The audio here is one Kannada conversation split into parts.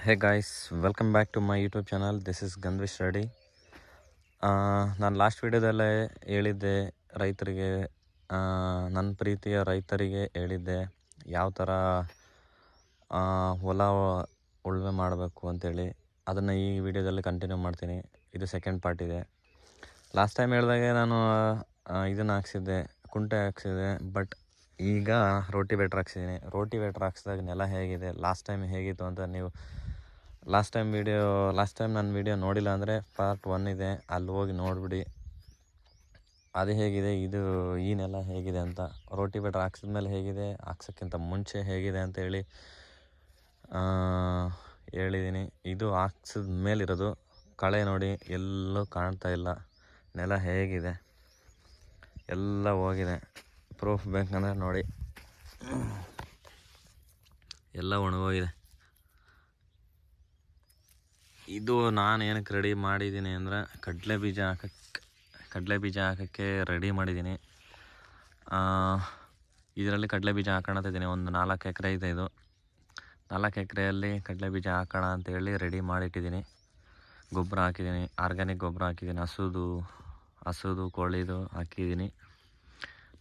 Hey guys, welcome back to my YouTube channel. This is ಗಂದ್ವಿಶ್ ರೆಡ್ಡಿ. ನಾನು ಲಾಸ್ಟ್ ವಿಡಿಯೋದಲ್ಲೇ ಹೇಳಿದ್ದೆ ರೈತರಿಗೆ, ನನ್ನ ಪ್ರೀತಿಯ ರೈತರಿಗೆ ಹೇಳಿದ್ದೆ ಯಾವ ಥರ ಹೊಲ ಉಳುಮೆ ಮಾಡಬೇಕು ಅಂತೇಳಿ. ಅದನ್ನು ಈ ವಿಡಿಯೋದಲ್ಲಿ ಕಂಟಿನ್ಯೂ ಮಾಡ್ತೀನಿ. ಇದು ಸೆಕೆಂಡ್ ಪಾರ್ಟ್ ಇದೆ. ಲಾಸ್ಟ್ ಟೈಮ್ ಹೇಳಿದಾಗೆ ನಾನು ಇದನ್ನು ಹಾಕ್ಸಿದ್ದೆ, ಕುಂಟೆ ಹಾಕ್ಸಿದ್ದೆ. ಬಟ್ ಈಗ ರೋಟಿವೇಟ್ರ್ ಹಾಕ್ಸಿದ್ದೀನಿ. ರೋಟಿವೇಟ್ರ್ ಹಾಕ್ಸಿದಾಗ ನೆಲ ಹೇಗಿದೆ, ಲಾಸ್ಟ್ ಟೈಮ್ ಹೇಗಿತ್ತು ಅಂತ ನೀವು ಲಾಸ್ಟ್ ಟೈಮ್ ನನ್ನ ವೀಡಿಯೋ ನೋಡಿಲ್ಲ ಅಂದರೆ ಪಾರ್ಟ್ 1 ಇದೆ, ಅಲ್ಲಿ ಹೋಗಿ ನೋಡಿಬಿಡಿ. ಅದು ಹೇಗಿದೆ, ಇದು ಈ ನೆಲ ಹೇಗಿದೆ ಅಂತ, ರೋಟಿವೇಟ್ರ್ ಹಾಕ್ಸಿದ ಮೇಲೆ ಹೇಗಿದೆ, ಹಾಕ್ಸೋಕ್ಕಿಂತ ಮುಂಚೆ ಹೇಗಿದೆ ಅಂತ ಹೇಳಿದ್ದೀನಿ. ಇದು ಹಾಕ್ಸಿದ ಮೇಲಿರೋದು. ಕಳೆ ನೋಡಿ, ಎಲ್ಲೂ ಕಾಣ್ತಾ ಇಲ್ಲ. ನೆಲ ಹೇಗಿದೆ, ಎಲ್ಲ ಹೋಗಿದೆ. ಪ್ರೂಫ್ ಬೇಕಂದ್ರೆ ನೋಡಿ, ಎಲ್ಲ ಒಣಗೋಗಿದೆ. ಇದು ನಾನು ಏನಕ್ಕೆ ರೆಡಿ ಮಾಡಿದ್ದೀನಿ ಅಂದರೆ ಕಡಲೆ ಬೀಜ ಹಾಕೋಕ್ಕೆ ರೆಡಿ ಮಾಡಿದ್ದೀನಿ. ಇದರಲ್ಲಿ ಕಡಲೆ ಬೀಜ ಹಾಕೋಣ ಅಂತಿದ್ದೀನಿ. ಒಂದು 4 ಎಕರೆ ಇದೆ. ಇದು 4 ಎಕರೆಯಲ್ಲಿ ಕಡಲೆ ಬೀಜ ಹಾಕೋಣ ಅಂತೇಳಿ ರೆಡಿ ಮಾಡಿಟ್ಟಿದ್ದೀನಿ. ಗೊಬ್ಬರ ಹಾಕಿದ್ದೀನಿ, ಆರ್ಗ್ಯಾನಿಕ್ ಗೊಬ್ಬರ ಹಾಕಿದ್ದೀನಿ. ಹಸುದು ಕೋಳಿದು ಹಾಕಿದ್ದೀನಿ.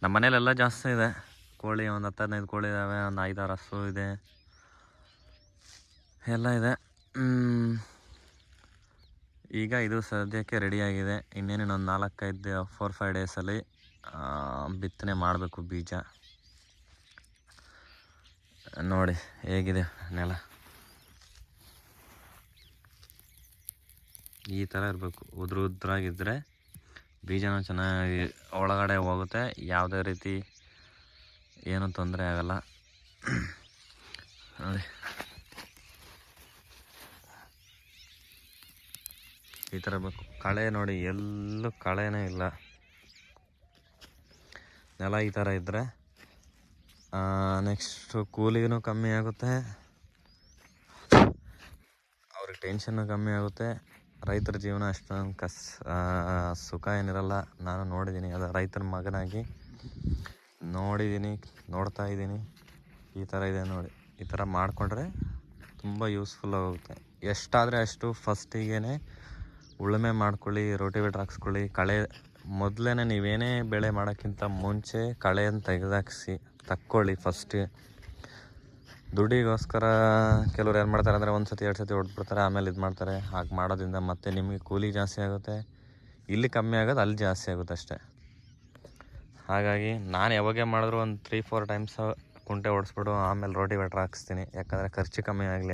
ನಮ್ಮ ಮನೇಲೆಲ್ಲ ಜಾಸ್ತಿ ಇದೆ ಕೋಳಿ. ಒಂದು 10-15 ಕೋಳಿ ಇದ್ದಾವೆ, ಒಂದು 5-6 ಹಸು ಇದೆ, ಎಲ್ಲ ಇದೆ. ಈಗ ಇದು ಸದ್ಯಕ್ಕೆ ರೆಡಿಯಾಗಿದೆ. ಇನ್ನೇನು ಒಂದು 4-5 ಡೇಸಲ್ಲಿ ಬಿತ್ತನೆ ಮಾಡಬೇಕು ಬೀಜ. ನೋಡಿ ಹೇಗಿದೆ ನೆಲ, ಈ ಥರ ಇರಬೇಕು. ಉದ್ರಾಗಿದ್ದರೆ ಬೀಜನೂ ಚೆನ್ನಾಗಿ ಒಳಗಡೆ ಹೋಗುತ್ತೆ, ಯಾವುದೇ ರೀತಿ ಏನೂ ತೊಂದರೆ ಆಗಲ್ಲ. ನೋಡಿ ಈ ಥರ ಬೇಕು. ಕಳೆ ನೋಡಿ, ಎಲ್ಲೂ ಕಳೆನೇ ಇಲ್ಲ. ನೆಲ ಈ ಥರ ಇದ್ದರೆ ನೆಕ್ಸ್ಟು ಕೂಲಿಗೂ ಕಮ್ಮಿ ಆಗುತ್ತೆ, ಅವ್ರಿಗೆ ಟೆನ್ಷನ್ನು ಕಮ್ಮಿ ಆಗುತ್ತೆ. ರೈತರ ಜೀವನ ಅಷ್ಟೊಂದು ಸುಖ ಏನಿರಲ್ಲ. ನಾನು ನೋಡಿದ್ದೀನಿ, ಅದು ರೈತರ ಮಗನಾಗಿ ನೋಡ್ತಾ ಇದ್ದೀನಿ. ಈ ಥರ ಇದೆ ನೋಡಿ. ಈ ಥರ ಮಾಡಿಕೊಂಡ್ರೆ ತುಂಬ ಯೂಸ್ಫುಲ್ ಆಗುತ್ತೆ. ಎಷ್ಟಾದರೆ ಅಷ್ಟು ಫಸ್ಟಿಗೆ ಉಳುಮೆ ಮಾಡ್ಕೊಳ್ಳಿ, ರೋಟಿವೇಟ್ರ್ ಹಾಕ್ಸ್ಕೊಳ್ಳಿ. ಕಳೆ ಮೊದಲೇ ನೀವೇನೇ ಬೆಳೆ ಮಾಡೋಕ್ಕಿಂತ ಮುಂಚೆ ಕಳೆಯನ್ನು ತಕ್ಕೊಳ್ಳಿ ಫಸ್ಟ್. ದುಡ್ಡಿಗೋಸ್ಕರ ಕೆಲವ್ರು ಏನು ಮಾಡ್ತಾರೆ ಅಂದರೆ 1 ಸತಿ 2 ಸತಿ ಹೊಡೆದ್ಬಿಡ್ತಾರೆ, ಆಮೇಲೆ ಇದು ಮಾಡ್ತಾರೆ. ಹಾಗೆ ಮಾಡೋದ್ರಿಂದ ಮತ್ತೆ ನಿಮಗೆ ಕೂಲಿ ಜಾಸ್ತಿ ಆಗುತ್ತೆ, ಇಲ್ಲಿ ಕಮ್ಮಿ ಆಗೋದು ಅಲ್ಲಿ ಜಾಸ್ತಿ ಆಗುತ್ತೆ ಅಷ್ಟೇ. ಹಾಗಾಗಿ ನಾನು ಯಾವಾಗೇ ಮಾಡಿದ್ರು ಒಂದು 3-4 ಟೈಮ್ಸ್ ಕುಂಟೆ ಹೊಡೆಸ್ಬಿಟ್ಟು ಆಮೇಲೆ ರೋಟಿವೇಟ್ರ್ ಹಾಕ್ಸ್ತೀನಿ. ಯಾಕಂದರೆ ಖರ್ಚು ಕಮ್ಮಿ ಆಗಲಿ.